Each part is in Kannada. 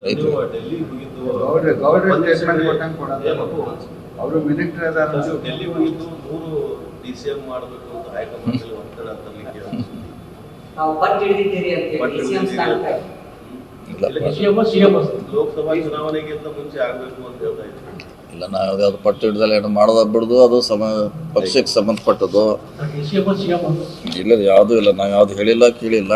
ಡೆಲ್ಲಿ ಹೋಗಿದ್ದು ಗೌಡ್ರ ಸ್ಟೇಟ್ಮೆಂಟ್ ಕೊಟ್ಟಂಗೆ ಕೊಡೋದು ಅವರು ಮಿಲಿಟರಿ ಅದಾರ. ಡೆಲ್ಲಿ ಹೋಗಿದ್ದು 3 DCM ಮಾಡಬೇಕು ಅಂತ ಹೈಕಮಾಂಡ್ ಒತ್ತಡ ತರಲಿಕ್ಕೆ ನಾವು ಪಟ್ಟು ಹಿಡಿದಿದ್ದೀರಿ ಅಂತ DCM ಸ್ಥಾನಕ್ಕೆ ಲೋಕಸಭಾ ಚುನಾವಣೆಗಿಂತ ಮುಂಚೆ ಆಗಬೇಕು ಅಂತ ಹೇಳ್ತಾ ಇದ್ದೀವಿ. ಇಲ್ಲ, ನಾವು ಯಾವ್ದು ಪಟ್ಟು ಹಿಡ್ದಲ್ಲ ಏನು ಮಾಡೋದು ಬಿಡೋದು, ಅದು ಪಕ್ಷಕ್ಕೆ ಸಂಬಂಧಪಟ್ಟದ್ದು. ಇಲ್ಲ, ಯಾವುದೂ ಇಲ್ಲ, ನಾವು ಯಾವ್ದು ಹೇಳಿಲ್ಲ ಕೇಳಿಲ್ಲ.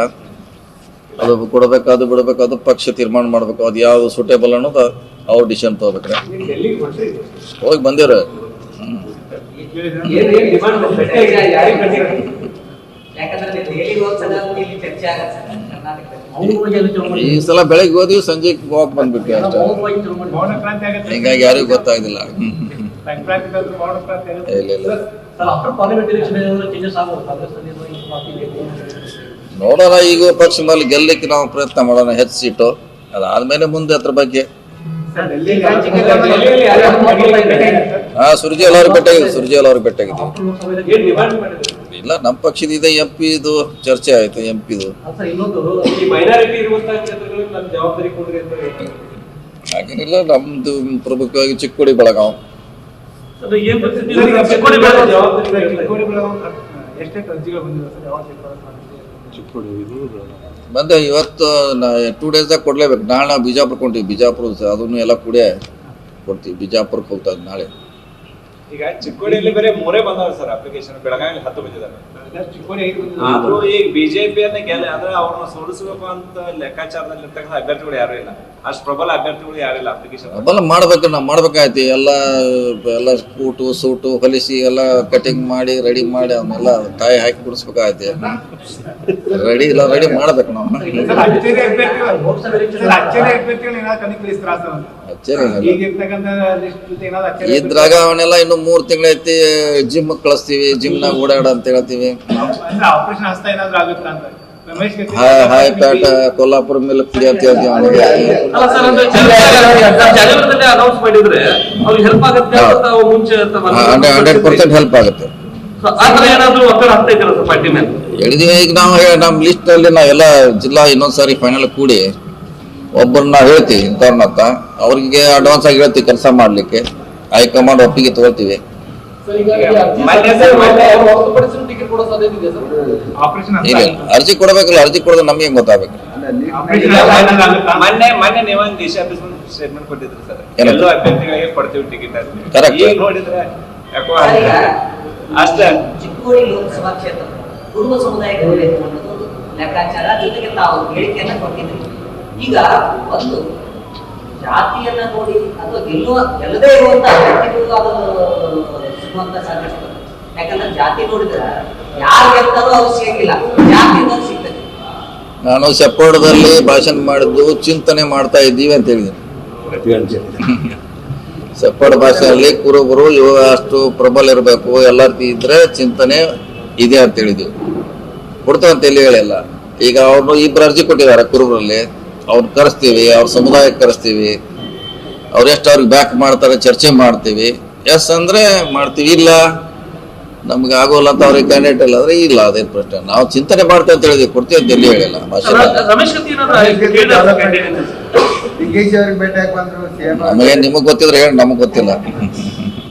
ಅದು ಕೊಡಬೇಕು, ಅದು ಬಿಡಬೇಕು, ಅದು ಪಕ್ಷ ತೀರ್ಮಾನ ಮಾಡಬೇಕು. ಅದು ಯಾವ್ದು ಸೂಟೇಬಲ್ ಅನ್ನೋದು ಅವ್ರು ಡಿಸಿಷನ್ ತಗೋಬೇಕ್ರೆ. ಹೋಗಿ ಬಂದಿರ ಈ ಸಲ ಬೆಳಗ್ಗೆ ಹೋದ್ವಿ, ಸಂಜೆ ವಾಕ್ ಬಂದ್ಬಿಟ್ವಿ ಅಷ್ಟೇ. ಹಿಂಗಾಗಿ ಯಾರಿಗೂ ಗೊತ್ತಾಗಿಲ್ಲ. ಇಲ್ಲ ಇಲ್ಲ, ನೋಡೋಣ. ಈಗ ಪಕ್ಷ ಮೇಲೆ ಗೆಲ್ಲಕ್ಕೆ ನಾವು ಪ್ರಯತ್ನ ಮಾಡೋಣ, ಹೆಚ್ಚು ಸೀಟು. ಅದಾದ್ಮೇಲೆ ಮುಂದೆ ಅದ್ರ ಬಗ್ಗೆ ಸುರ್ಜೇವಾಲ ಅವ್ರಿಗೆ ಭೇಟಿಯಾಗಿದ್ದೀವಿ. ಇಲ್ಲ, ನಮ್ಮ ಪಕ್ಷದ ಇದೆ MP ಇದು ಚರ್ಚೆ ಆಯ್ತು. MP ಹಾಗೇನಿಲ್ಲ, ನಮ್ದು ಪ್ರಮುಖವಾಗಿ ಚಿಕ್ಕೋಡಿ ಬೆಳಗಾವ್. ಬಂದೆ ಇವತ್ತು 2 ಡೇಸ್ದಾಗ ಕೊಡ್ಲೇಬೇಕು. ನಾಳೆ ನಾವು ಬಿಜಾಪುರ ಕೊಂತೀವಿ. ಬಿಜಾಪುರ ಅದನ್ನು ಎಲ್ಲ ಕೂಡ ಕೊಡ್ತೀವಿ. ಬಿಜಾಪುರಕ್ಕೆ ಹೋಗ್ತಾ ಇದ್ದು ನಾಳೆ. ಈಗ ಚಿಕ್ಕೋಡಿಯಲ್ಲಿ ಬರೀ 3 ಬಂದವ ಸರ್ ಅಪ್ಲಿಕೇಶನ್. ಬೆಳಗಾವಿ 10 ಬಂದಿದ್ದಾರೆ. ಆದ್ರೂ ಈಗ ಬಿಜೆಪಿಯನ್ನ ಗೆಲ್ಲ ಅಂದ್ರೆ ಅವ್ರನ್ನ ಸೋಲಿಸಬೇಕು ಅಂತ ಲೆಕ್ಕಾಚಾರದಲ್ಲಿ ಇರ್ತಕ್ಕಂಥ ಅಭ್ಯರ್ಥಿಗಳು ಯಾರು ಇಲ್ಲ. ಅಷ್ಟು ಪ್ರಬಲ ಅಭ್ಯರ್ಥಿಗಳು ಯಾರಿಲ್ಲ. ಅಪ್ಲಿಕೇಶನ್ ಪ್ರಬಲ ಮಾಡ್ಬೇಕು, ನಾವು ಮಾಡ್ಬೇಕಾಯ್ತು. ಎಲ್ಲ ಕೂಟು ಸೂಟು ಹೊಲಿಸಿ ಎಲ್ಲ ಕಟಿಂಗ್ ಮಾಡಿ ರೆಡಿ ಮಾಡಿ ಅವನ್ನೆಲ್ಲ ತಾಯಿ ಹಾಕಿ ಕುಡಿಸ್ಬೇಕಾಯ್ತು. ರೆಡಿ ಮಾಡ್ಬೇಕು ನಾವು. ಇದ್ರಾಗ ಅವನ್ನೆಲ್ಲ ಇನ್ನು 3 ತಿಂಗಳೈತಿ. ಜಿಮ್ ಕಳಿಸ್ತೀವಿ, ಜಿಮ್ನಾಗ ಓಡಾಡ ಅಂತ ಹೇಳ್ತೀವಿ. ಹಾಯ್ಪೇಟ ಕೊಲ್ಲಾಪುರ ಮೇಲೆ ಕುಡಿಯತ್ತೀವಿ. 100% ಹೆಲ್ಪ್ ಆಗುತ್ತೆ. ಹೇಳಿದೀವಿ. ಈಗ ನಾವು ನಮ್ಮ ಲಿಸ್ಟ್ ಅಲ್ಲಿ ನಾವೆಲ್ಲ ಜಿಲ್ಲಾ ಇನ್ನೊಂದ್ಸಾರಿ ಫೈನಲ್ ಕೂಡಿ ಒಬ್ಬರನ್ನ ಹೇಳ್ತೀವಿ ಇಂಥವ್ರನ್ನತ್ತ. ಅವ್ರಿಗೆ ಅಡ್ವಾನ್ಸ್ ಆಗಿ ಹೇಳ್ತೀವಿ ಕೆಲಸ ಮಾಡ್ಲಿಕ್ಕೆ. ಹೈಕಮಾಂಡ್ ಒಪ್ಪಿಗೆ ತಗೊಳ್ತೀವಿ. ಇಲ್ಲ, ಅರ್ಜಿ ಕೊಡಬೇಕಲ್ಲ. ಅರ್ಜಿ ಕೊಡೋದು ನಮ್ಗೆ ಹೆಂಗ್ ಗೊತ್ತಾಗಬೇಕು? ಮೊನ್ನೆ ನೀವೊಂದು ಸ್ಟೇಟ್ಮೆಂಟ್ ಕೊಟ್ಟಿದ್ರಿ ಸರ್, ಎಲ್ಲೋ ಅಭ್ಯರ್ಥಿಗಳಿಗೆ ಕೊಡ್ತೀವಿ ಟಿಕೆಟ್ ಅಂತ. ಕರೆಕ್ಟ್. ನೋಡಿದ್ರೆ ಯಾಕೋ ಅಷ್ಟೇ. ಚಿಕ್ಕೋಡಿ ಲೋಕಸಭಾ ಕ್ಷೇತ್ರ ಕುರುಬ ಸಮುದಾಯಕ್ಕೆ ಅನ್ನೋದು ಲೆಕ್ಕಾಚಾರ ಜೊತೆಗೆ ತಾವು ಹೇಳಿಕೆಯನ್ನ ಕೊಟ್ಟಿದ್ರಿ. ಈಗ ಒಂದು ಜಾತಿಯನ್ನ ನೋಡಿ ಅಥವಾ ಗೆಲ್ಲದೇ ಇರುವಂತ ಅಭ್ಯರ್ಥಿಗಳು ಅದು ಸಿಗುವಂತ ಸಾಧ್ಯತೆ. ಯಾಕಂದ್ರೆ ಜಾತಿ ನೋಡಿದ್ರೆ ಯಾರು ಗೆಲ್ತಾರೋ ಅವ್ರು ಸಿಗಿಲ್ಲ, ಜಾತಿಯಿಂದ ಸಿಗ್ತದೆ. ನಾನು ಸೆಪ್ಪೋಡದಲ್ಲಿ ಭಾಷಣ ಮಾಡಿದ್ದು ಚಿಂತನೆ ಮಾಡ್ತಾ ಇದ್ದೀವಿ ಅಂತ ಹೇಳಿದ್ದೀನಿ. ಸೆಪ್ಪೋಡ ಭಾಷೆಯಲ್ಲಿ ಕುರುಬರು ಅಷ್ಟು ಪ್ರಬಲ ಇರಬೇಕು, ಎಲ್ಲ ರೀತಿ ಇದ್ರೆ ಚಿಂತನೆ ಇದೆ ಅಂತ ಹೇಳಿದ್ವಿ. ಕೊಡ್ತೇವಂತ ಎಲ್ಲಿ ಹೇಳಿಲ್ಲ. ಈಗ ಅವ್ರು 2 ಅರ್ಜಿ ಕೊಟ್ಟಿದ್ದಾರೆ ಕುರುಬರಲ್ಲಿ. ಅವ್ರನ್ನ ಕರೆಸ್ತೀವಿ, ಅವ್ರ ಸಮುದಾಯಕ್ಕೆ ಕರೆಸ್ತೀವಿ. ಅವ್ರೆಷ್ಟು ಅವ್ರಿಗೆ ಬ್ಯಾಕ್ ಮಾಡ್ತಾರೆ ಚರ್ಚೆ ಮಾಡ್ತೀವಿ. ಎಸ್ ಅಂದ್ರೆ ಮಾಡ್ತೀವಿ, ಇಲ್ಲ ನಮ್ಗೆ ಆಗೋಲ್ಲ ಅಂತ ಅವ್ರಿಗೆ ಕ್ಯಾಂಡಿಡೇಟ್ ಇಲ್ಲ ಅಂದ್ರೆ ಇಲ್ಲ. ಅದೇನು ಪ್ರಶ್ನೆ. ನಾವು ಚಿಂತನೆ ಮಾಡ್ತೇವೆ ಅಂತ ಹೇಳಿದ್ವಿ, ಕೊಡ್ತೀವಿ ಅಂತ ಎಲ್ಲಿ ಹೇಳಿಲ್ಲ. ನಮಗೆ ನಿಮಗ್ ಗೊತ್ತಿದ್ರೆ ಹೇಳಿ, ನಮಗ್ ಗೊತ್ತಿಲ್ಲ.